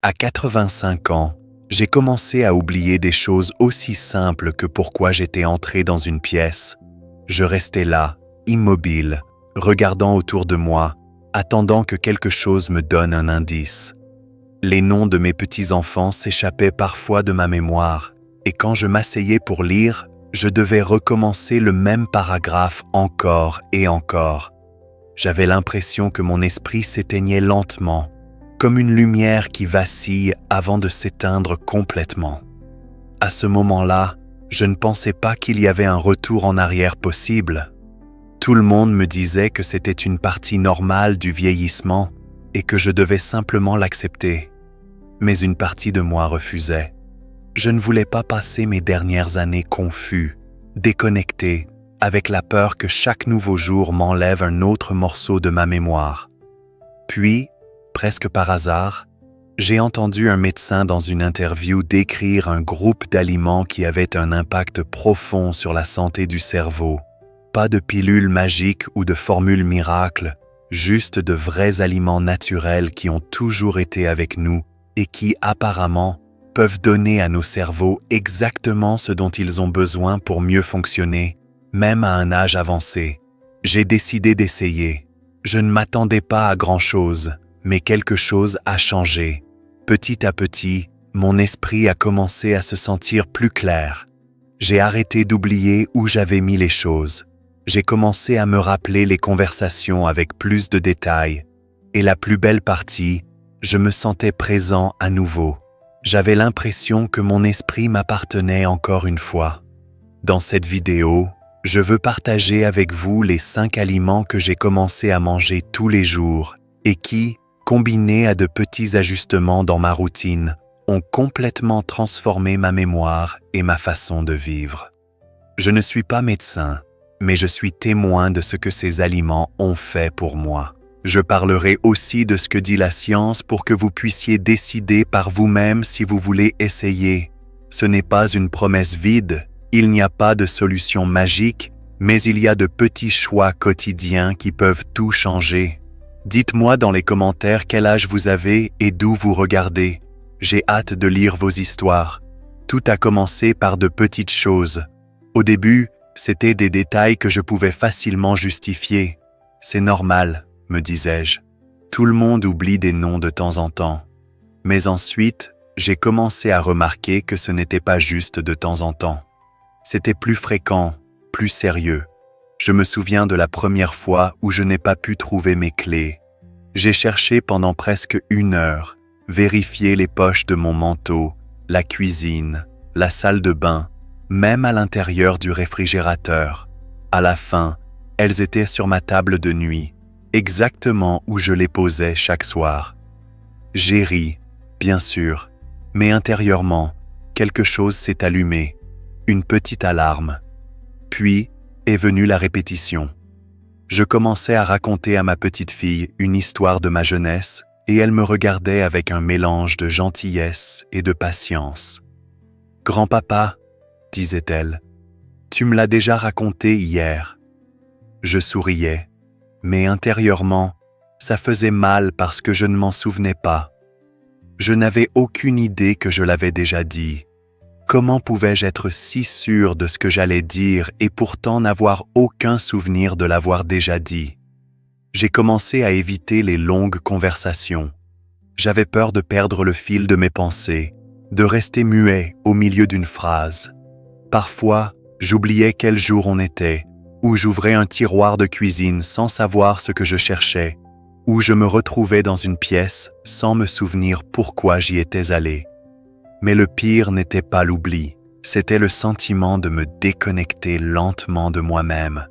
À 85 ans, j'ai commencé à oublier des choses aussi simples que pourquoi j'étais entré dans une pièce. Je restais là, immobile, regardant autour de moi, attendant que quelque chose me donne un indice. Les noms de mes petits-enfants s'échappaient parfois de ma mémoire, et quand je m'asseyais pour lire, je devais recommencer le même paragraphe encore et encore. J'avais l'impression que mon esprit s'éteignait lentement, comme une lumière qui vacille avant de s'éteindre complètement. À ce moment-là, je ne pensais pas qu'il y avait un retour en arrière possible. Tout le monde me disait que c'était une partie normale du vieillissement et que je devais simplement l'accepter. Mais une partie de moi refusait. Je ne voulais pas passer mes dernières années confus, déconnecté, avec la peur que chaque nouveau jour m'enlève un autre morceau de ma mémoire. Puis, presque par hasard, j'ai entendu un médecin dans une interview décrire un groupe d'aliments qui avait un impact profond sur la santé du cerveau. Pas de pilules magiques ou de formules miracles, juste de vrais aliments naturels qui ont toujours été avec nous et qui, apparemment, peuvent donner à nos cerveaux exactement ce dont ils ont besoin pour mieux fonctionner, même à un âge avancé. J'ai décidé d'essayer. Je ne m'attendais pas à grand-chose, mais quelque chose a changé. Petit à petit, mon esprit a commencé à se sentir plus clair. J'ai arrêté d'oublier où j'avais mis les choses. J'ai commencé à me rappeler les conversations avec plus de détails. Et la plus belle partie, je me sentais présent à nouveau. J'avais l'impression que mon esprit m'appartenait encore une fois. Dans cette vidéo, je veux partager avec vous les 5 aliments que j'ai commencé à manger tous les jours et qui, combinés à de petits ajustements dans ma routine, ont complètement transformé ma mémoire et ma façon de vivre. Je ne suis pas médecin, mais je suis témoin de ce que ces aliments ont fait pour moi. Je parlerai aussi de ce que dit la science pour que vous puissiez décider par vous-même si vous voulez essayer. Ce n'est pas une promesse vide, il n'y a pas de solution magique, mais il y a de petits choix quotidiens qui peuvent tout changer. Dites-moi dans les commentaires quel âge vous avez et d'où vous regardez. J'ai hâte de lire vos histoires. Tout a commencé par de petites choses. Au début, c'était des détails que je pouvais facilement justifier. C'est normal, me disais-je. Tout le monde oublie des noms de temps en temps. Mais ensuite, j'ai commencé à remarquer que ce n'était pas juste de temps en temps. C'était plus fréquent, plus sérieux. Je me souviens de la première fois où je n'ai pas pu trouver mes clés. J'ai cherché pendant presque 1 heure, vérifié les poches de mon manteau, la cuisine, la salle de bain, même à l'intérieur du réfrigérateur. À la fin, elles étaient sur ma table de nuit, exactement où je les posais chaque soir. J'ai ri, bien sûr, mais intérieurement, quelque chose s'est allumé, une petite alarme. Puis est venue la répétition. Je commençais à raconter à ma petite fille une histoire de ma jeunesse et elle me regardait avec un mélange de gentillesse et de patience. « Grand-papa, disait-elle, tu me l'as déjà raconté hier. » Je souriais, mais intérieurement, ça faisait mal parce que je ne m'en souvenais pas. Je n'avais aucune idée que je l'avais déjà dit. Comment pouvais-je être si sûr de ce que j'allais dire et pourtant n'avoir aucun souvenir de l'avoir déjà dit? J'ai commencé à éviter les longues conversations. J'avais peur de perdre le fil de mes pensées, de rester muet au milieu d'une phrase. Parfois, j'oubliais quel jour on était, ou j'ouvrais un tiroir de cuisine sans savoir ce que je cherchais, ou je me retrouvais dans une pièce sans me souvenir pourquoi j'y étais allé. Mais le pire n'était pas l'oubli, c'était le sentiment de me déconnecter lentement de moi-même,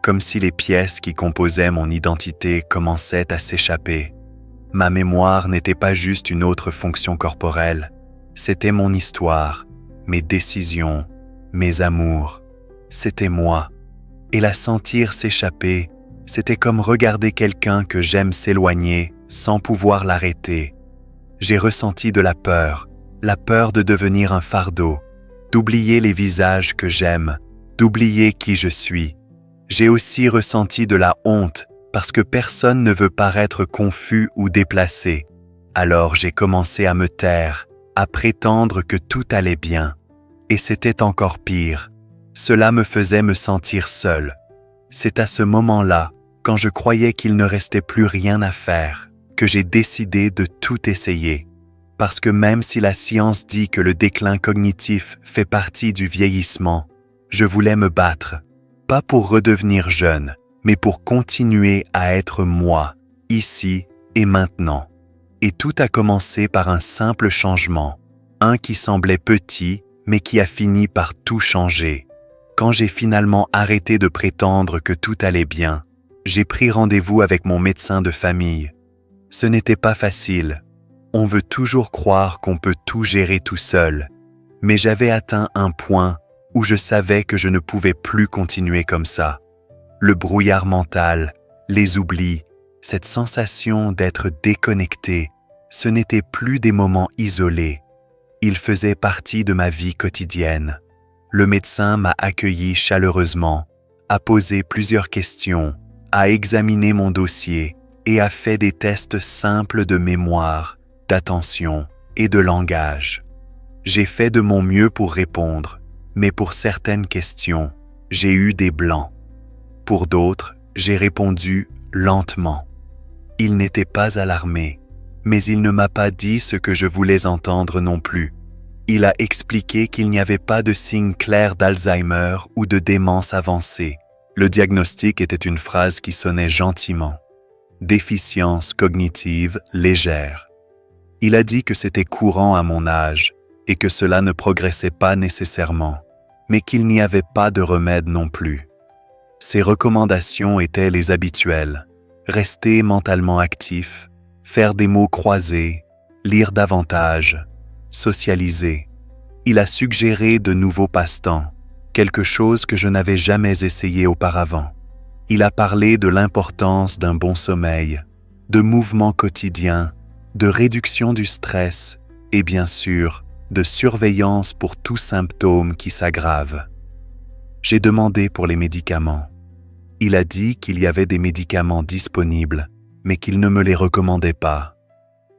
comme si les pièces qui composaient mon identité commençaient à s'échapper. Ma mémoire n'était pas juste une autre fonction corporelle, c'était mon histoire, mes décisions, mes amours, c'était moi. Et la sentir s'échapper, c'était comme regarder quelqu'un que j'aime s'éloigner sans pouvoir l'arrêter. J'ai ressenti de la peur de devenir un fardeau, d'oublier les visages que j'aime, d'oublier qui je suis. J'ai aussi ressenti de la honte parce que personne ne veut paraître confus ou déplacé. Alors j'ai commencé à me taire, à prétendre que tout allait bien. Et c'était encore pire. Cela me faisait me sentir seul. C'est à ce moment-là, quand je croyais qu'il ne restait plus rien à faire, que j'ai décidé de tout essayer. Parce que même si la science dit que le déclin cognitif fait partie du vieillissement, je voulais me battre, pas pour redevenir jeune, mais pour continuer à être moi, ici et maintenant. Et tout a commencé par un simple changement, un qui semblait petit, mais qui a fini par tout changer. Quand j'ai finalement arrêté de prétendre que tout allait bien, j'ai pris rendez-vous avec mon médecin de famille. Ce n'était pas facile. On veut toujours croire qu'on peut tout gérer tout seul, mais j'avais atteint un point où je savais que je ne pouvais plus continuer comme ça. Le brouillard mental, les oublis, cette sensation d'être déconnecté, ce n'étaient plus des moments isolés. Ils faisaient partie de ma vie quotidienne. Le médecin m'a accueilli chaleureusement, a posé plusieurs questions, a examiné mon dossier et a fait des tests simples de mémoire, d'attention et de langage. J'ai fait de mon mieux pour répondre, mais pour certaines questions, j'ai eu des blancs. Pour d'autres, j'ai répondu lentement. Il n'était pas alarmé, mais il ne m'a pas dit ce que je voulais entendre non plus. Il a expliqué qu'il n'y avait pas de signe clair d'Alzheimer ou de démence avancée. Le diagnostic était une phrase qui sonnait gentiment. Déficience cognitive légère. Il a dit que c'était courant à mon âge et que cela ne progressait pas nécessairement, mais qu'il n'y avait pas de remède non plus. Ses recommandations étaient les habituelles. Rester mentalement actif, faire des mots croisés, lire davantage, socialiser. Il a suggéré de nouveaux passe-temps, quelque chose que je n'avais jamais essayé auparavant. Il a parlé de l'importance d'un bon sommeil, de mouvements quotidiens, de réduction du stress et bien sûr, de surveillance pour tout symptôme qui s'aggrave. J'ai demandé pour les médicaments. Il a dit qu'il y avait des médicaments disponibles, mais qu'il ne me les recommandait pas.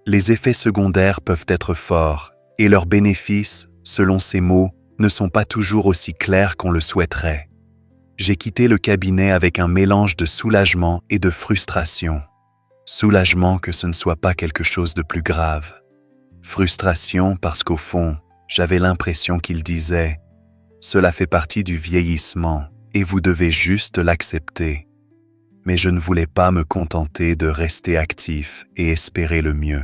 Les effets secondaires peuvent être forts et leurs bénéfices, selon ses mots, ne sont pas toujours aussi clairs qu'on le souhaiterait. J'ai quitté le cabinet avec un mélange de soulagement et de frustration. Soulagement que ce ne soit pas quelque chose de plus grave. Frustration parce qu'au fond, j'avais l'impression qu'il disait « Cela fait partie du vieillissement et vous devez juste l'accepter. » Mais je ne voulais pas me contenter de rester actif et espérer le mieux.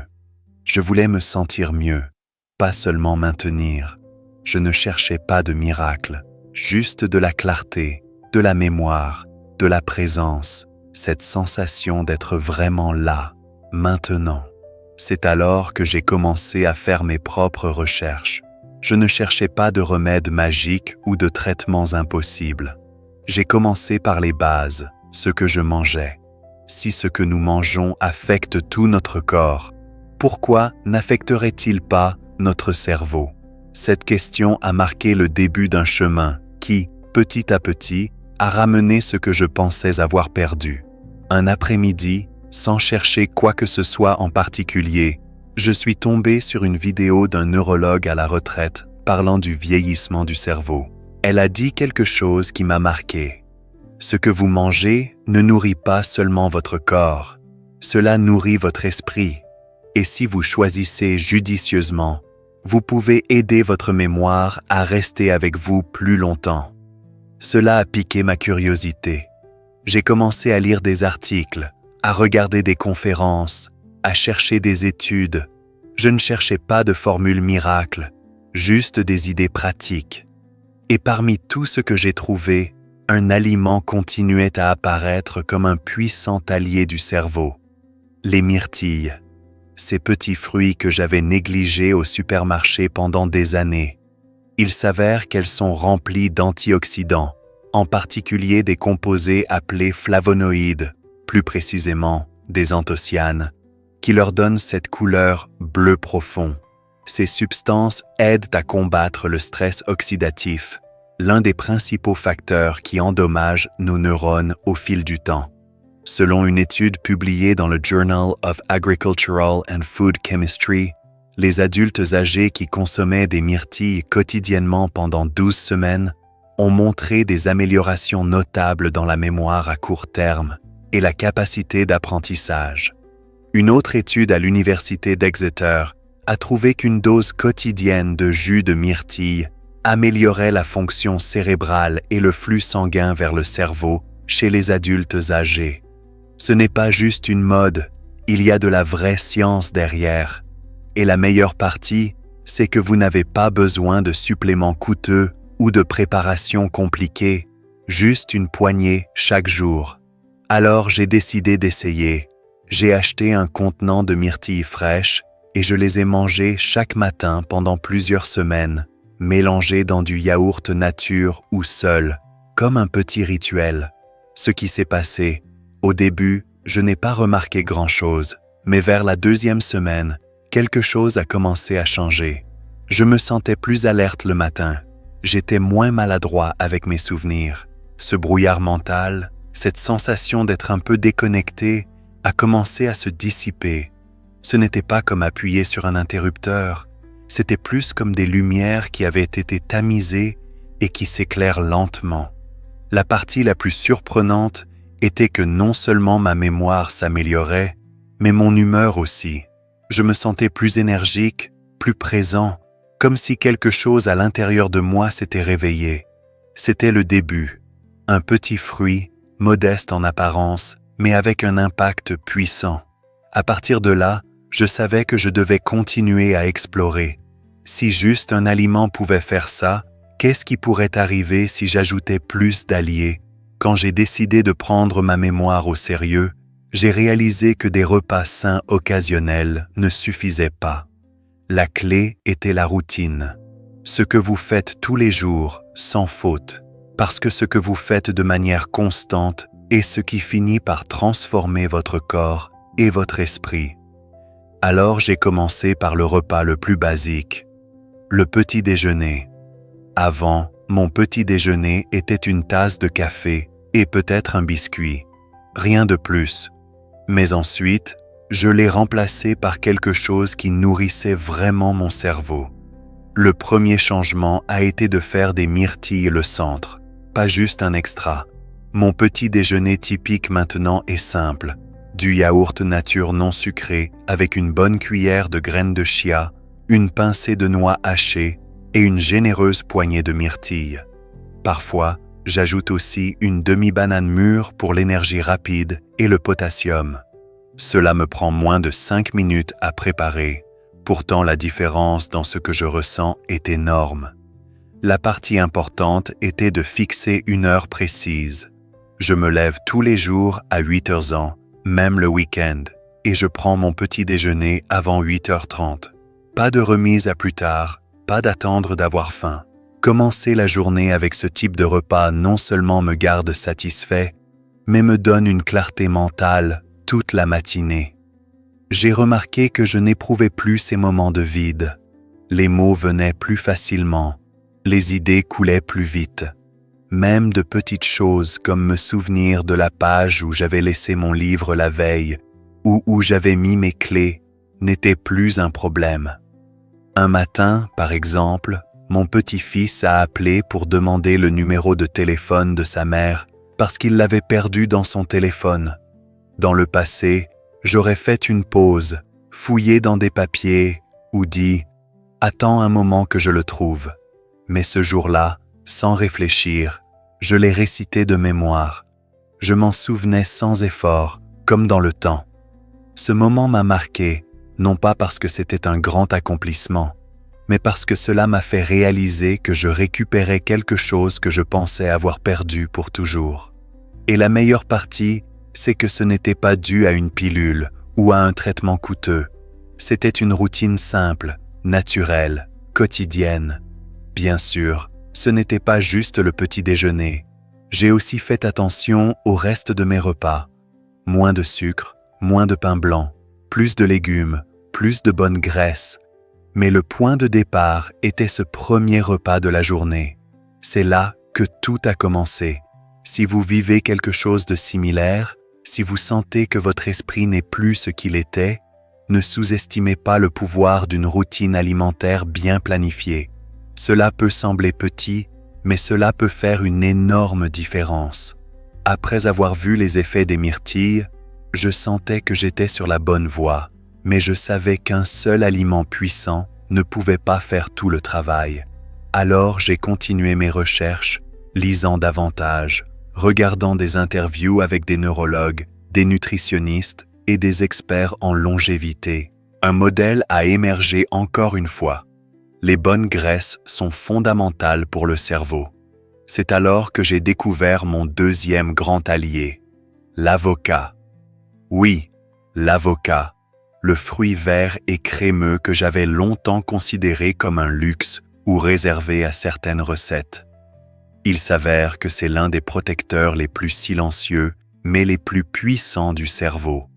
Je voulais me sentir mieux, pas seulement maintenir. Je ne cherchais pas de miracle, juste de la clarté, de la mémoire, de la présence, cette sensation d'être vraiment là, maintenant. C'est alors que j'ai commencé à faire mes propres recherches. Je ne cherchais pas de remèdes magiques ou de traitements impossibles. J'ai commencé par les bases, ce que je mangeais. Si ce que nous mangeons affecte tout notre corps, pourquoi n'affecterait-il pas notre cerveau? Cette question a marqué le début d'un chemin qui, petit à petit, a ramené ce que je pensais avoir perdu. Un après-midi, sans chercher quoi que ce soit en particulier, je suis tombé sur une vidéo d'un neurologue à la retraite parlant du vieillissement du cerveau. Elle a dit quelque chose qui m'a marqué. Ce que vous mangez ne nourrit pas seulement votre corps, cela nourrit votre esprit. Et si vous choisissez judicieusement, vous pouvez aider votre mémoire à rester avec vous plus longtemps. Cela a piqué ma curiosité. J'ai commencé à lire des articles, à regarder des conférences, à chercher des études. Je ne cherchais pas de formules miracles, juste des idées pratiques. Et parmi tout ce que j'ai trouvé, un aliment continuait à apparaître comme un puissant allié du cerveau. Les myrtilles, ces petits fruits que j'avais négligés au supermarché pendant des années. Il s'avère qu'elles sont remplies d'antioxydants, en particulier des composés appelés flavonoïdes, plus précisément des anthocyanes, qui leur donnent cette couleur bleu profond. Ces substances aident à combattre le stress oxydatif, l'un des principaux facteurs qui endommagent nos neurones au fil du temps. Selon une étude publiée dans le Journal of Agricultural and Food Chemistry, les adultes âgés qui consommaient des myrtilles quotidiennement pendant 12 semaines ont montré des améliorations notables dans la mémoire à court terme et la capacité d'apprentissage. Une autre étude à l'université d'Exeter a trouvé qu'une dose quotidienne de jus de myrtille améliorait la fonction cérébrale et le flux sanguin vers le cerveau chez les adultes âgés. Ce n'est pas juste une mode, il y a de la vraie science derrière. Et la meilleure partie, c'est que vous n'avez pas besoin de suppléments coûteux ou de préparations compliquées, juste une poignée chaque jour. Alors j'ai décidé d'essayer. J'ai acheté un contenant de myrtilles fraîches et je les ai mangées chaque matin pendant plusieurs semaines, mélangées dans du yaourt nature ou seul, comme un petit rituel. Ce qui s'est passé, au début, je n'ai pas remarqué grand-chose, mais vers la 2e semaine, quelque chose a commencé à changer. Je me sentais plus alerte le matin. J'étais moins maladroit avec mes souvenirs. Ce brouillard mental, cette sensation d'être un peu déconnecté, a commencé à se dissiper. Ce n'était pas comme appuyer sur un interrupteur, c'était plus comme des lumières qui avaient été tamisées et qui s'éclairent lentement. La partie la plus surprenante était que non seulement ma mémoire s'améliorait, mais mon humeur aussi. Je me sentais plus énergique, plus présent, comme si quelque chose à l'intérieur de moi s'était réveillé. C'était le début, un petit fruit, modeste en apparence, mais avec un impact puissant. À partir de là, je savais que je devais continuer à explorer. Si juste un aliment pouvait faire ça, qu'est-ce qui pourrait arriver si j'ajoutais plus d'alliés? Quand j'ai décidé de prendre ma mémoire au sérieux, j'ai réalisé que des repas sains occasionnels ne suffisaient pas. La clé était la routine. Ce que vous faites tous les jours, sans faute, parce que ce que vous faites de manière constante est ce qui finit par transformer votre corps et votre esprit. Alors j'ai commencé par le repas le plus basique, le petit déjeuner. Avant, mon petit déjeuner était une tasse de café et peut-être un biscuit. Rien de plus. Mais ensuite, je l'ai remplacé par quelque chose qui nourrissait vraiment mon cerveau. Le premier changement a été de faire des myrtilles le centre, pas juste un extra. Mon petit déjeuner typique maintenant est simple. Du yaourt nature non sucré avec une bonne cuillère de graines de chia, une pincée de noix hachées et une généreuse poignée de myrtilles. Parfois, j'ajoute aussi une demi-banane mûre pour l'énergie rapide et le potassium. Cela me prend moins de 5 minutes à préparer. Pourtant, la différence dans ce que je ressens est énorme. La partie importante était de fixer une heure précise. Je me lève tous les jours à 8h, même le week-end, et je prends mon petit déjeuner avant 8h30. Pas de remise à plus tard, pas d'attendre d'avoir faim. Commencer la journée avec ce type de repas non seulement me garde satisfait, mais me donne une clarté mentale toute la matinée. J'ai remarqué que je n'éprouvais plus ces moments de vide. Les mots venaient plus facilement, les idées coulaient plus vite. Même de petites choses comme me souvenir de la page où j'avais laissé mon livre la veille ou où j'avais mis mes clés n'étaient plus un problème. Un matin, par exemple, mon petit-fils a appelé pour demander le numéro de téléphone de sa mère parce qu'il l'avait perdu dans son téléphone. Dans le passé, j'aurais fait une pause, fouillé dans des papiers ou dit « Attends un moment que je le trouve ». Mais ce jour-là, sans réfléchir, je l'ai récité de mémoire. Je m'en souvenais sans effort, comme dans le temps. Ce moment m'a marqué, non pas parce que c'était un grand accomplissement, mais parce que cela m'a fait réaliser que je récupérais quelque chose que je pensais avoir perdu pour toujours. Et la meilleure partie, c'est que ce n'était pas dû à une pilule ou à un traitement coûteux. C'était une routine simple, naturelle, quotidienne. Bien sûr, ce n'était pas juste le petit déjeuner. J'ai aussi fait attention au reste de mes repas. Moins de sucre, moins de pain blanc, plus de légumes, plus de bonne graisse. Mais le point de départ était ce premier repas de la journée. C'est là que tout a commencé. Si vous vivez quelque chose de similaire, Si vous sentez que votre esprit n'est plus ce qu'il était, ne sous-estimez pas le pouvoir d'une routine alimentaire bien planifiée. Cela peut sembler petit, mais cela peut faire une énorme différence. Après avoir vu les effets des myrtilles, je sentais que j'étais sur la bonne voie, mais je savais qu'un seul aliment puissant ne pouvait pas faire tout le travail. Alors j'ai continué mes recherches, lisant davantage, regardant des interviews avec des neurologues, des nutritionnistes et des experts en longévité. Un modèle a émergé encore une fois. Les bonnes graisses sont fondamentales pour le cerveau. C'est alors que j'ai découvert mon deuxième grand allié, l'avocat. Oui, l'avocat, le fruit vert et crémeux que j'avais longtemps considéré comme un luxe ou réservé à certaines recettes. Il s'avère que c'est l'un des protecteurs les plus silencieux, mais les plus puissants du cerveau.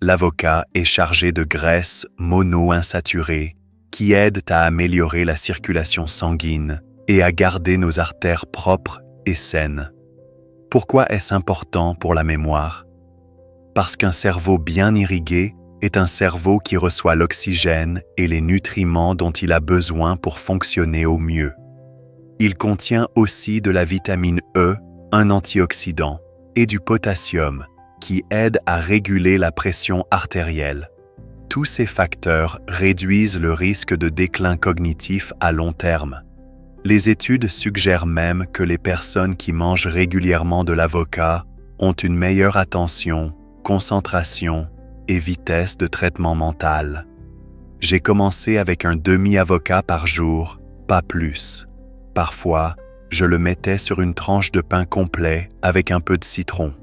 L'avocat est chargé de graisses mono-insaturées qui aident à améliorer la circulation sanguine et à garder nos artères propres et saines. Pourquoi est-ce important pour la mémoire? Parce qu'un cerveau bien irrigué est un cerveau qui reçoit l'oxygène et les nutriments dont il a besoin pour fonctionner au mieux. Il contient aussi de la vitamine E, un antioxydant, et du potassium, qui aide à réguler la pression artérielle. Tous ces facteurs réduisent le risque de déclin cognitif à long terme. Les études suggèrent même que les personnes qui mangent régulièrement de l'avocat ont une meilleure attention, concentration et vitesse de traitement mental. J'ai commencé avec un demi-avocat par jour, pas plus. Parfois, je le mettais sur une tranche de pain complet avec un peu de citron.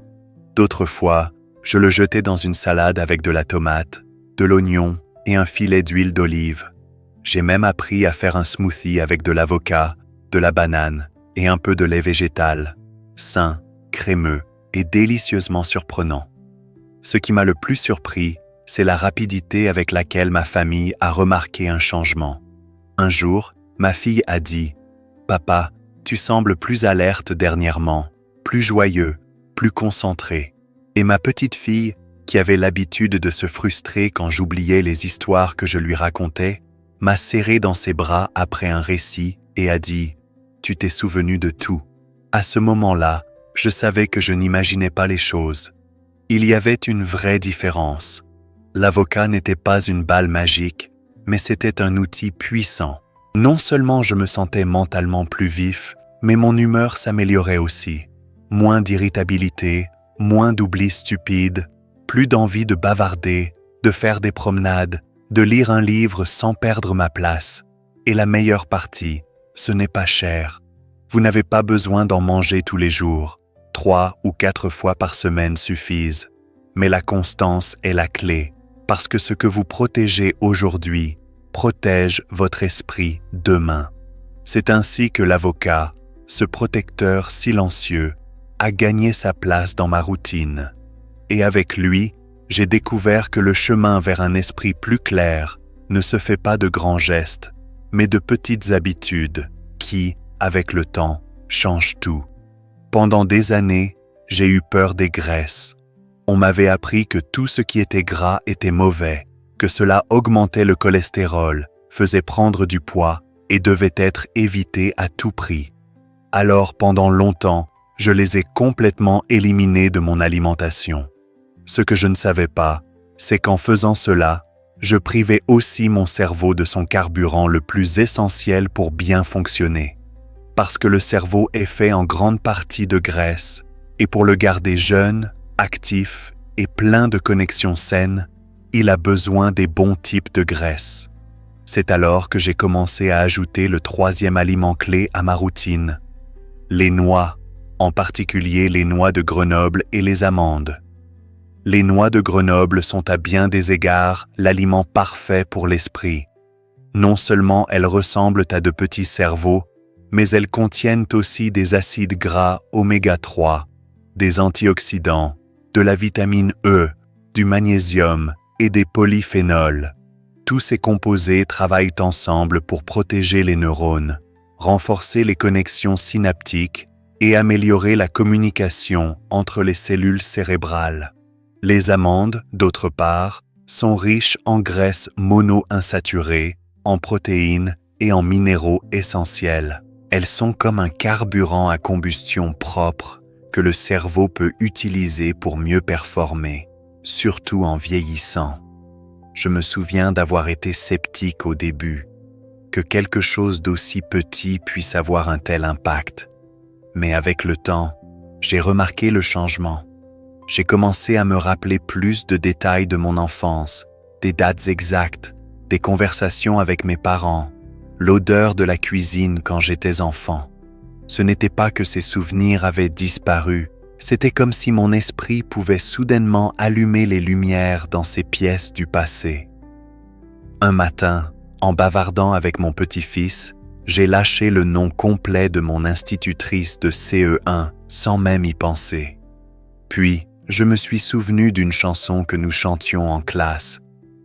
D'autres fois, je le jetais dans une salade avec de la tomate, de l'oignon et un filet d'huile d'olive. J'ai même appris à faire un smoothie avec de l'avocat, de la banane et un peu de lait végétal, sain, crémeux et délicieusement surprenant. Ce qui m'a le plus surpris, c'est la rapidité avec laquelle ma famille a remarqué un changement. Un jour, ma fille a dit « Papa, tu sembles plus alerte dernièrement, plus joyeux, plus concentré. » Et ma petite fille, qui avait l'habitude de se frustrer quand j'oubliais les histoires que je lui racontais, m'a serré dans ses bras après un récit et a dit « Tu t'es souvenu de tout. » À ce moment-là, je savais que je n'imaginais pas les choses. Il y avait une vraie différence. L'avocat n'était pas une balle magique, mais c'était un outil puissant. Non seulement je me sentais mentalement plus vif, mais mon humeur s'améliorait aussi. Moins d'irritabilité, moins d'oubli stupide, plus d'envie de bavarder, de faire des promenades, de lire un livre sans perdre ma place. Et la meilleure partie, ce n'est pas cher. Vous n'avez pas besoin d'en manger tous les jours. 3 ou 4 fois par semaine suffisent. Mais la constance est la clé, parce que ce que vous protégez aujourd'hui protège votre esprit demain. C'est ainsi que l'avocat, ce protecteur silencieux, a gagné sa place dans ma routine. Et avec lui, j'ai découvert que le chemin vers un esprit plus clair ne se fait pas de grands gestes, mais de petites habitudes qui, avec le temps, changent tout. Pendant des années, j'ai eu peur des graisses. On m'avait appris que tout ce qui était gras était mauvais, que cela augmentait le cholestérol, faisait prendre du poids et devait être évité à tout prix. Alors, pendant longtemps, je les ai complètement éliminés de mon alimentation. Ce que je ne savais pas, c'est qu'en faisant cela, je privais aussi mon cerveau de son carburant le plus essentiel pour bien fonctionner. Parce que le cerveau est fait en grande partie de graisse, et pour le garder jeune, actif et plein de connexions saines, il a besoin des bons types de graisses. C'est alors que j'ai commencé à ajouter le 3e aliment clé à ma routine, les noix, en particulier les noix de Grenoble et les amandes. Les noix de Grenoble sont à bien des égards l'aliment parfait pour l'esprit. Non seulement elles ressemblent à de petits cerveaux, mais elles contiennent aussi des acides gras oméga 3, des antioxydants, de la vitamine E, du magnésium et des polyphénols. Tous ces composés travaillent ensemble pour protéger les neurones, renforcer les connexions synaptiques et améliorer la communication entre les cellules cérébrales. Les amandes, d'autre part, sont riches en graisses mono-insaturées, en protéines et en minéraux essentiels. Elles sont comme un carburant à combustion propre que le cerveau peut utiliser pour mieux performer, surtout en vieillissant. Je me souviens d'avoir été sceptique au début, que quelque chose d'aussi petit puisse avoir un tel impact. Mais avec le temps, j'ai remarqué le changement. J'ai commencé à me rappeler plus de détails de mon enfance, des dates exactes, des conversations avec mes parents, l'odeur de la cuisine quand j'étais enfant. Ce n'était pas que ces souvenirs avaient disparu, c'était comme si mon esprit pouvait soudainement allumer les lumières dans ces pièces du passé. Un matin, en bavardant avec mon petit-fils, j'ai lâché le nom complet de mon institutrice de CE1 sans même y penser. Puis, je me suis souvenu d'une chanson que nous chantions en classe.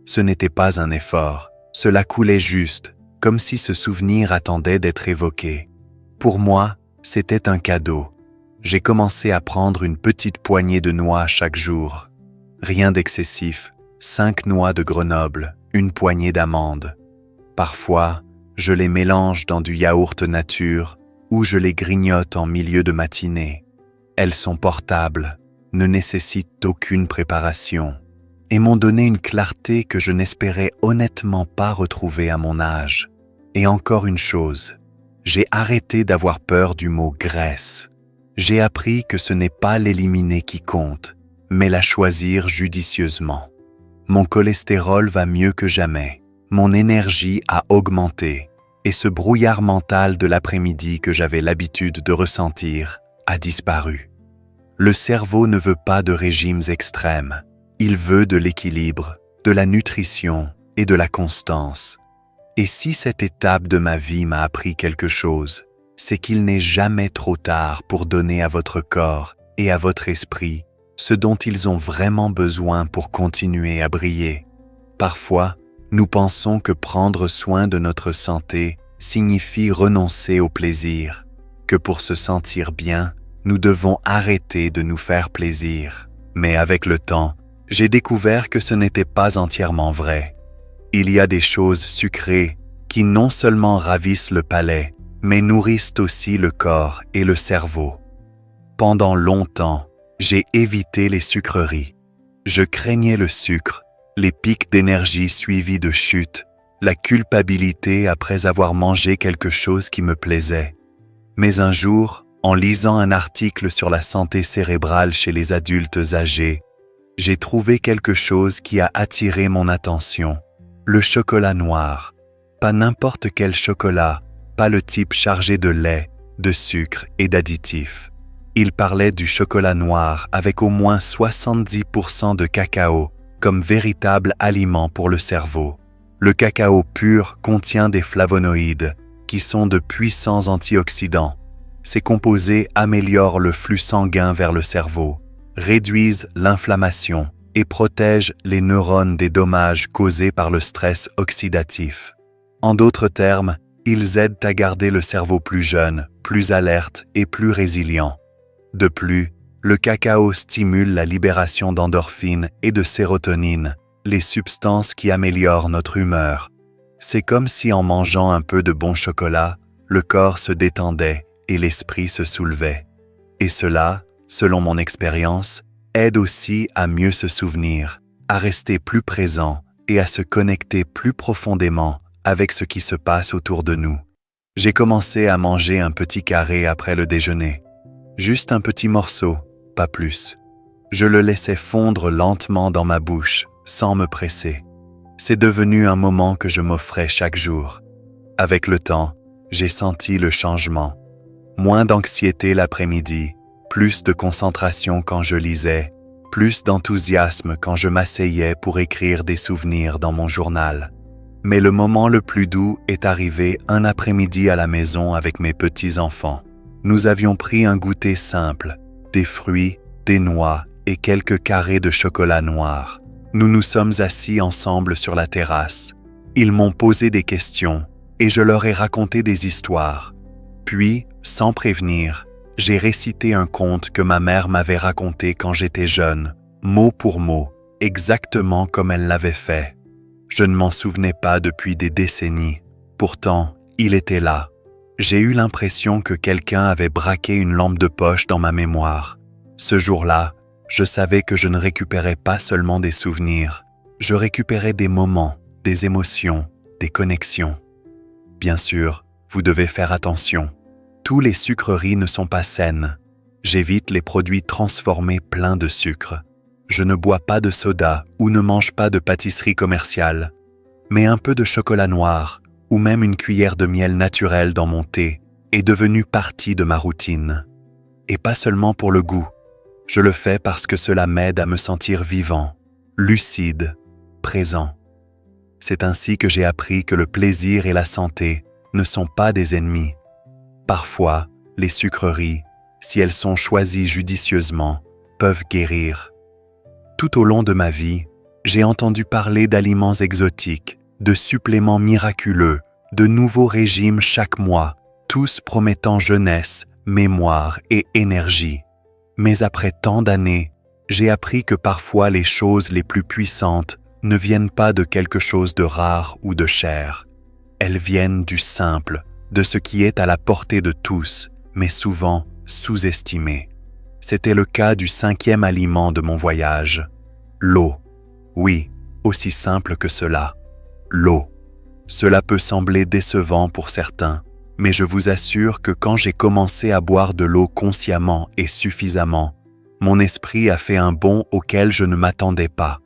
Ce n'était pas un effort, cela coulait juste, comme si ce souvenir attendait d'être évoqué. Pour moi, c'était un cadeau. J'ai commencé à prendre une petite poignée de noix chaque jour. Rien d'excessif, 5 noix de Grenoble, une poignée d'amandes. Parfois, je les mélange dans du yaourt nature ou je les grignote en milieu de matinée. Elles sont portables, ne nécessitent aucune préparation et m'ont donné une clarté que je n'espérais honnêtement pas retrouver à mon âge. Et encore une chose, j'ai arrêté d'avoir peur du mot « graisse ». J'ai appris que ce n'est pas l'éliminer qui compte, mais la choisir judicieusement. Mon cholestérol va mieux que jamais, mon énergie a augmenté et ce brouillard mental de l'après-midi que j'avais l'habitude de ressentir a disparu. Le cerveau ne veut pas de régimes extrêmes, il veut de l'équilibre, de la nutrition et de la constance. Et si cette étape de ma vie m'a appris quelque chose, c'est qu'il n'est jamais trop tard pour donner à votre corps et à votre esprit ce dont ils ont vraiment besoin pour continuer à briller. Parfois, nous pensons que prendre soin de notre santé signifie renoncer au plaisir, que pour se sentir bien, nous devons arrêter de nous faire plaisir. Mais avec le temps, j'ai découvert que ce n'était pas entièrement vrai. Il y a des choses sucrées qui non seulement ravissent le palais, mais nourrissent aussi le corps et le cerveau. Pendant longtemps, j'ai évité les sucreries. Je craignais le sucre, les pics d'énergie suivis de chutes, la culpabilité après avoir mangé quelque chose qui me plaisait. Mais un jour, en lisant un article sur la santé cérébrale chez les adultes âgés, j'ai trouvé quelque chose qui a attiré mon attention. Le chocolat noir. Pas n'importe quel chocolat, pas le type chargé de lait, de sucre et d'additifs. Il parlait du chocolat noir avec au moins 70% de cacao comme véritable aliment pour le cerveau. Le cacao pur contient des flavonoïdes qui sont de puissants antioxydants. Ces composés améliorent le flux sanguin vers le cerveau, réduisent l'inflammation et protègent les neurones des dommages causés par le stress oxydatif. En d'autres termes, ils aident à garder le cerveau plus jeune, plus alerte et plus résilient. De plus, le cacao stimule la libération d'endorphines et de sérotonine, les substances qui améliorent notre humeur. C'est comme si en mangeant un peu de bon chocolat, le corps se détendait et l'esprit se soulevait. Et cela, selon mon expérience, aide aussi à mieux se souvenir, à rester plus présent et à se connecter plus profondément avec ce qui se passe autour de nous. J'ai commencé à manger un petit carré après le déjeuner. Juste un petit morceau, pas plus. Je le laissais fondre lentement dans ma bouche, sans me presser. C'est devenu un moment que je m'offrais chaque jour. Avec le temps, j'ai senti le changement. Moins d'anxiété l'après-midi, plus de concentration quand je lisais, plus d'enthousiasme quand je m'asseyais pour écrire des souvenirs dans mon journal. Mais le moment le plus doux est arrivé un après-midi à la maison avec mes petits-enfants. Nous avions pris un goûter simple, des fruits, des noix et quelques carrés de chocolat noir. Nous nous sommes assis ensemble sur la terrasse. Ils m'ont posé des questions et je leur ai raconté des histoires. Puis, sans prévenir, j'ai récité un conte que ma mère m'avait raconté quand j'étais jeune, mot pour mot, exactement comme elle l'avait fait. Je ne m'en souvenais pas depuis des décennies. Pourtant, il était là. J'ai eu l'impression que quelqu'un avait braqué une lampe de poche dans ma mémoire. Ce jour-là, je savais que je ne récupérais pas seulement des souvenirs. Je récupérais des moments, des émotions, des connexions. Bien sûr, vous devez faire attention. Tous les sucreries ne sont pas saines. J'évite les produits transformés pleins de sucre. Je ne bois pas de soda ou ne mange pas de pâtisserie commerciale. Mais un peu de chocolat noir ou même une cuillère de miel naturel dans mon thé est devenu partie de ma routine. Et pas seulement pour le goût. Je le fais parce que cela m'aide à me sentir vivant, lucide, présent. C'est ainsi que j'ai appris que le plaisir et la santé ne sont pas des ennemis. Parfois, les sucreries, si elles sont choisies judicieusement, peuvent guérir. Tout au long de ma vie, j'ai entendu parler d'aliments exotiques, de suppléments miraculeux, de nouveaux régimes chaque mois, tous promettant jeunesse, mémoire et énergie. Mais après tant d'années, j'ai appris que parfois les choses les plus puissantes ne viennent pas de quelque chose de rare ou de cher. Elles viennent du simple, de ce qui est à la portée de tous, mais souvent sous-estimé. C'était le cas du 5e aliment de mon voyage. L'eau. Oui, aussi simple que cela. L'eau. Cela peut sembler décevant pour certains, mais je vous assure que quand j'ai commencé à boire de l'eau consciemment et suffisamment, mon esprit a fait un bond auquel je ne m'attendais pas.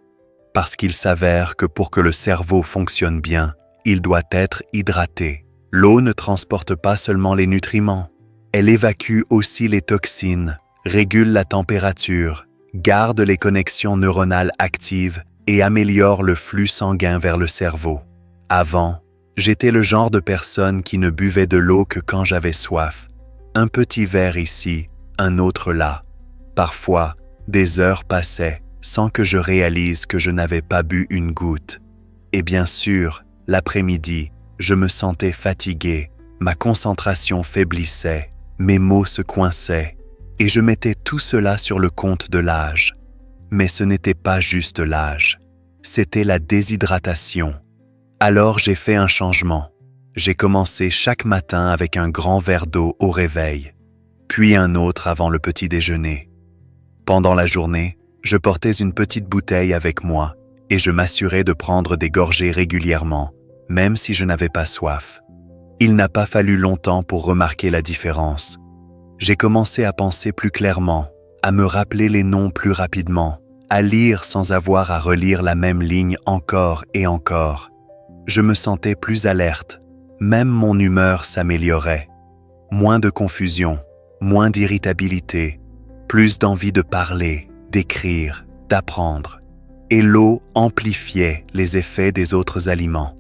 Parce qu'il s'avère que pour que le cerveau fonctionne bien, il doit être hydraté. L'eau ne transporte pas seulement les nutriments, elle évacue aussi les toxines, régule la température, garde les connexions neuronales actives et améliore le flux sanguin vers le cerveau. Avant, j'étais le genre de personne qui ne buvait de l'eau que quand j'avais soif. Un petit verre ici, un autre là. Parfois, des heures passaient sans que je réalise que je n'avais pas bu une goutte. Et bien sûr, l'après-midi, je me sentais fatigué, ma concentration faiblissait, mes mots se coinçaient, et je mettais tout cela sur le compte de l'âge. Mais ce n'était pas juste l'âge, c'était la déshydratation. Alors j'ai fait un changement. J'ai commencé chaque matin avec un grand verre d'eau au réveil, puis un autre avant le petit déjeuner. Pendant la journée, je portais une petite bouteille avec moi et je m'assurais de prendre des gorgées régulièrement, même si je n'avais pas soif. Il n'a pas fallu longtemps pour remarquer la différence. J'ai commencé à penser plus clairement, à me rappeler les noms plus rapidement, à lire sans avoir à relire la même ligne encore et encore. Je me sentais plus alerte, même mon humeur s'améliorait. Moins de confusion, moins d'irritabilité, plus d'envie de parler, d'écrire, d'apprendre. Et l'eau amplifiait les effets des autres aliments.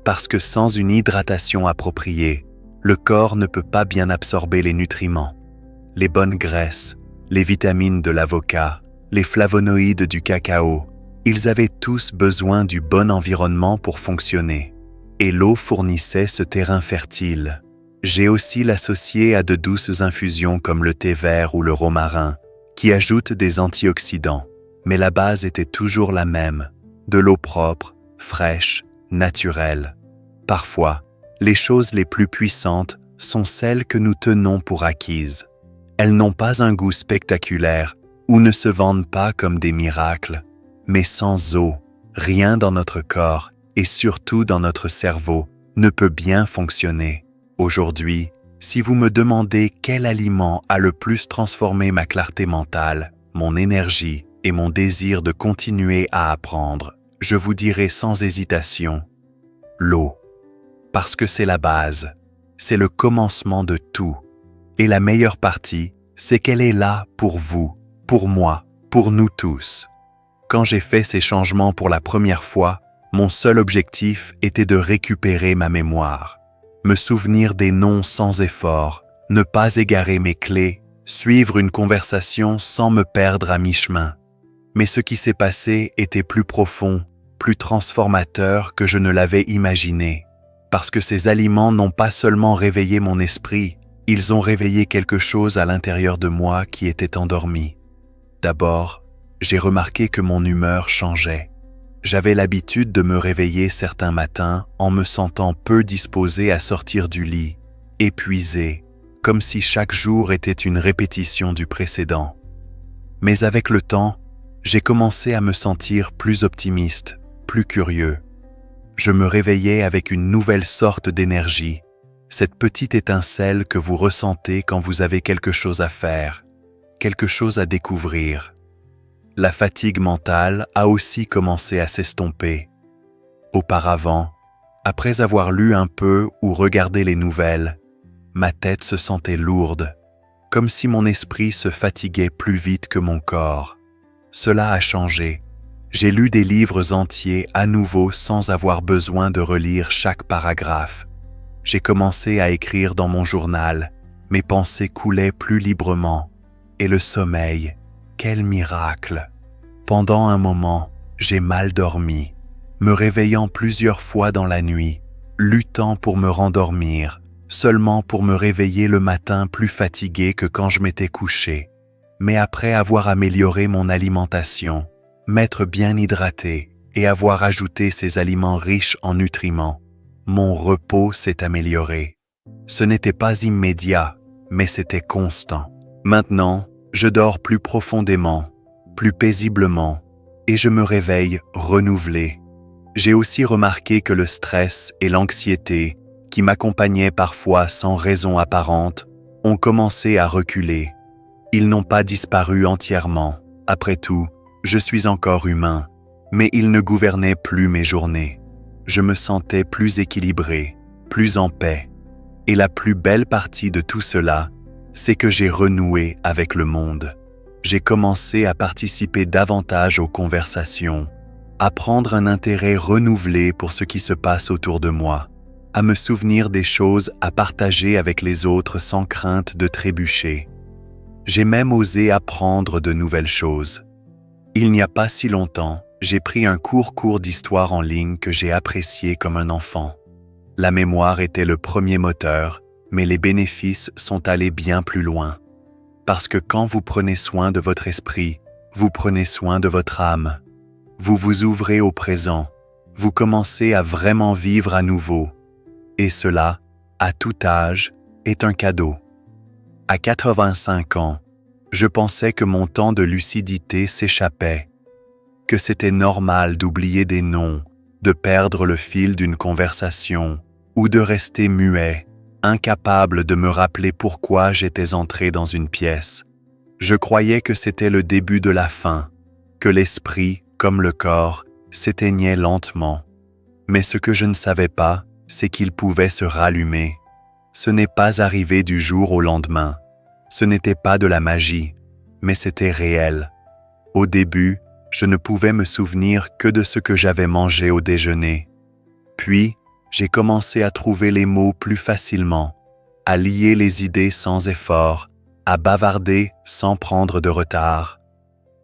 Parce que sans une hydratation appropriée, le corps ne peut pas bien absorber les nutriments. Les bonnes graisses, les vitamines de l'avocat, les flavonoïdes du cacao, ils avaient tous besoin du bon environnement pour fonctionner. Et l'eau fournissait ce terrain fertile. J'ai aussi l'associé à de douces infusions comme le thé vert ou le romarin, qui ajoutent des antioxydants. Mais la base était toujours la même, de l'eau propre, fraîche, naturelle. Parfois, les choses les plus puissantes sont celles que nous tenons pour acquises. Elles n'ont pas un goût spectaculaire ou ne se vendent pas comme des miracles. Mais sans eau, rien dans notre corps et surtout dans notre cerveau ne peut bien fonctionner. Aujourd'hui, si vous me demandez quel aliment a le plus transformé ma clarté mentale, mon énergie et mon désir de continuer à apprendre, je vous dirai sans hésitation, l'eau. Parce que c'est la base, c'est le commencement de tout. Et la meilleure partie, c'est qu'elle est là pour vous, pour moi, pour nous tous. Quand j'ai fait ces changements pour la première fois, mon seul objectif était de récupérer ma mémoire, me souvenir des noms sans effort, ne pas égarer mes clés, suivre une conversation sans me perdre à mi-chemin. Mais ce qui s'est passé était plus profond, plus transformateur que je ne l'avais imaginé. Parce que ces aliments n'ont pas seulement réveillé mon esprit, ils ont réveillé quelque chose à l'intérieur de moi qui était endormi. D'abord, j'ai remarqué que mon humeur changeait. J'avais l'habitude de me réveiller certains matins en me sentant peu disposé à sortir du lit, épuisé, comme si chaque jour était une répétition du précédent. Mais avec le temps, j'ai commencé à me sentir plus optimiste, plus curieux. Je me réveillais avec une nouvelle sorte d'énergie, cette petite étincelle que vous ressentez quand vous avez quelque chose à faire, quelque chose à découvrir. La fatigue mentale a aussi commencé à s'estomper. Auparavant, après avoir lu un peu ou regardé les nouvelles, ma tête se sentait lourde, comme si mon esprit se fatiguait plus vite que mon corps. Cela a changé. J'ai lu des livres entiers à nouveau sans avoir besoin de relire chaque paragraphe. J'ai commencé à écrire dans mon journal. Mes pensées coulaient plus librement. Et le sommeil, quel miracle! Pendant un moment, j'ai mal dormi, me réveillant plusieurs fois dans la nuit, luttant pour me rendormir, seulement pour me réveiller le matin plus fatigué que quand je m'étais couché. Mais après avoir amélioré mon alimentation, m'être bien hydraté et avoir ajouté ces aliments riches en nutriments, mon repos s'est amélioré. Ce n'était pas immédiat, mais c'était constant. Maintenant, je dors plus profondément, plus paisiblement, et je me réveille renouvelé. J'ai aussi remarqué que le stress et l'anxiété, qui m'accompagnaient parfois sans raison apparente, ont commencé à reculer. Ils n'ont pas disparu entièrement. Après tout, je suis encore humain, mais ils ne gouvernaient plus mes journées. Je me sentais plus équilibré, plus en paix. Et la plus belle partie de tout cela, c'est que j'ai renoué avec le monde. J'ai commencé à participer davantage aux conversations, à prendre un intérêt renouvelé pour ce qui se passe autour de moi, à me souvenir des choses à partager avec les autres sans crainte de trébucher. J'ai même osé apprendre de nouvelles choses. Il n'y a pas si longtemps, j'ai pris un cours d'histoire en ligne que j'ai apprécié comme un enfant. La mémoire était le premier moteur, mais les bénéfices sont allés bien plus loin. Parce que quand vous prenez soin de votre esprit, vous prenez soin de votre âme. Vous vous ouvrez au présent, vous commencez à vraiment vivre à nouveau. Et cela, à tout âge, est un cadeau. À 85 ans, je pensais que mon temps de lucidité s'échappait, que c'était normal d'oublier des noms, de perdre le fil d'une conversation ou de rester muet, incapable de me rappeler pourquoi j'étais entré dans une pièce. Je croyais que c'était le début de la fin, que l'esprit, comme le corps, s'éteignait lentement. Mais ce que je ne savais pas, c'est qu'il pouvait se rallumer. Ce n'est pas arrivé du jour au lendemain. Ce n'était pas de la magie, mais c'était réel. Au début, je ne pouvais me souvenir que de ce que j'avais mangé au déjeuner. Puis, j'ai commencé à trouver les mots plus facilement, à lier les idées sans effort, à bavarder sans prendre de retard.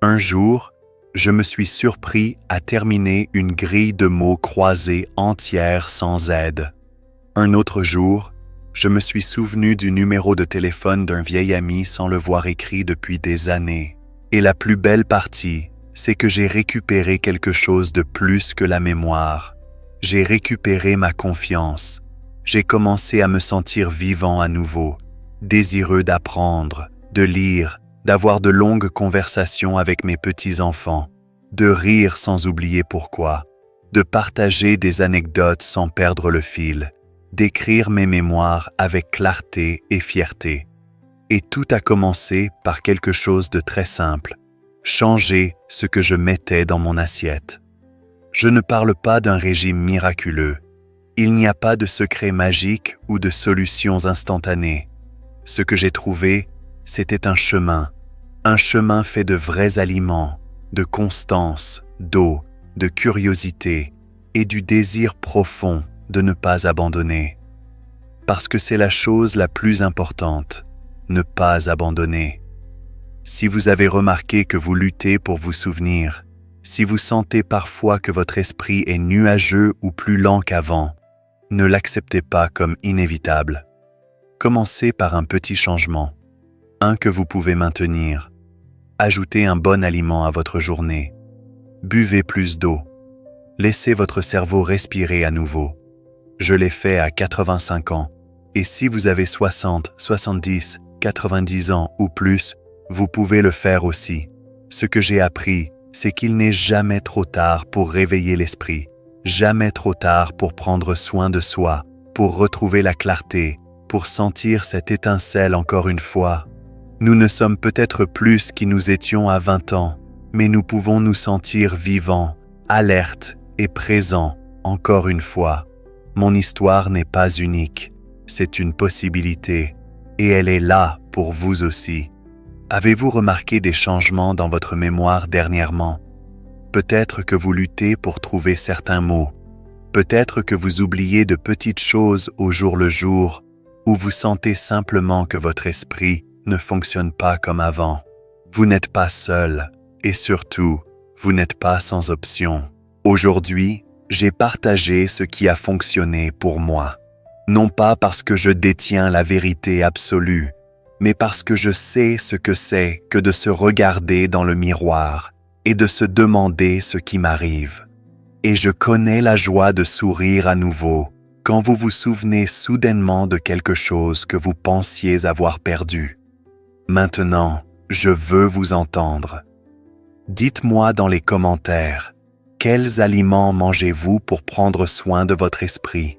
Un jour, je me suis surpris à terminer une grille de mots croisés entière sans aide. Un autre jour, je me suis souvenu du numéro de téléphone d'un vieil ami sans le voir écrit depuis des années. Et la plus belle partie, c'est que j'ai récupéré quelque chose de plus que la mémoire. J'ai récupéré ma confiance. J'ai commencé à me sentir vivant à nouveau, désireux d'apprendre, de lire, d'avoir de longues conversations avec mes petits-enfants, de rire sans oublier pourquoi, de partager des anecdotes sans perdre le fil, d'écrire mes mémoires avec clarté et fierté. Et tout a commencé par quelque chose de très simple, changer ce que je mettais dans mon assiette. Je ne parle pas d'un régime miraculeux. Il n'y a pas de secret magique ou de solutions instantanées. Ce que j'ai trouvé, c'était un chemin fait de vrais aliments, de constance, d'eau, de curiosité et du désir profond de ne pas abandonner. Parce que c'est la chose la plus importante, ne pas abandonner. Si vous avez remarqué que vous luttez pour vous souvenir, si vous sentez parfois que votre esprit est nuageux ou plus lent qu'avant, ne l'acceptez pas comme inévitable. Commencez par un petit changement, un que vous pouvez maintenir. Ajoutez un bon aliment à votre journée. Buvez plus d'eau. Laissez votre cerveau respirer à nouveau. Je l'ai fait à 85 ans. Et si vous avez 60, 70, 90 ans ou plus, vous pouvez le faire aussi. Ce que j'ai appris, c'est qu'il n'est jamais trop tard pour réveiller l'esprit, jamais trop tard pour prendre soin de soi, pour retrouver la clarté, pour sentir cette étincelle encore une fois. Nous ne sommes peut-être plus qui nous étions à 20 ans, mais nous pouvons nous sentir vivants, alertes et présents encore une fois. Mon histoire n'est pas unique, c'est une possibilité, et elle est là pour vous aussi. Avez-vous remarqué des changements dans votre mémoire dernièrement? Peut-être que vous luttez pour trouver certains mots. Peut-être que vous oubliez de petites choses au jour le jour, ou vous sentez simplement que votre esprit ne fonctionne pas comme avant. Vous n'êtes pas seul, et surtout, vous n'êtes pas sans option. Aujourd'hui, j'ai partagé ce qui a fonctionné pour moi. Non pas parce que je détiens la vérité absolue, mais parce que je sais ce que c'est que de se regarder dans le miroir et de se demander ce qui m'arrive. Et je connais la joie de sourire à nouveau quand vous vous souvenez soudainement de quelque chose que vous pensiez avoir perdu. Maintenant, je veux vous entendre. Dites-moi dans les commentaires, quels aliments mangez-vous pour prendre soin de votre esprit?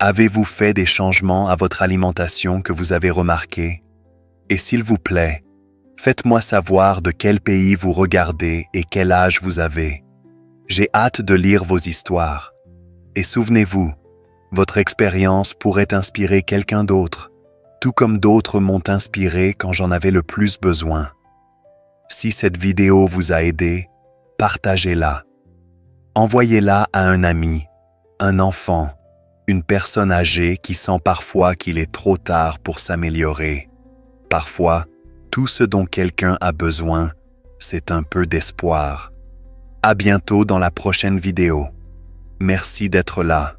Avez-vous fait des changements à votre alimentation que vous avez remarqués? Et s'il vous plaît, faites-moi savoir de quel pays vous regardez et quel âge vous avez. J'ai hâte de lire vos histoires. Et souvenez-vous, votre expérience pourrait inspirer quelqu'un d'autre, tout comme d'autres m'ont inspiré quand j'en avais le plus besoin. Si cette vidéo vous a aidé, partagez-la. Envoyez-la à un ami, un enfant, une personne âgée qui sent parfois qu'il est trop tard pour s'améliorer. Parfois, tout ce dont quelqu'un a besoin, c'est un peu d'espoir. À bientôt dans la prochaine vidéo. Merci d'être là.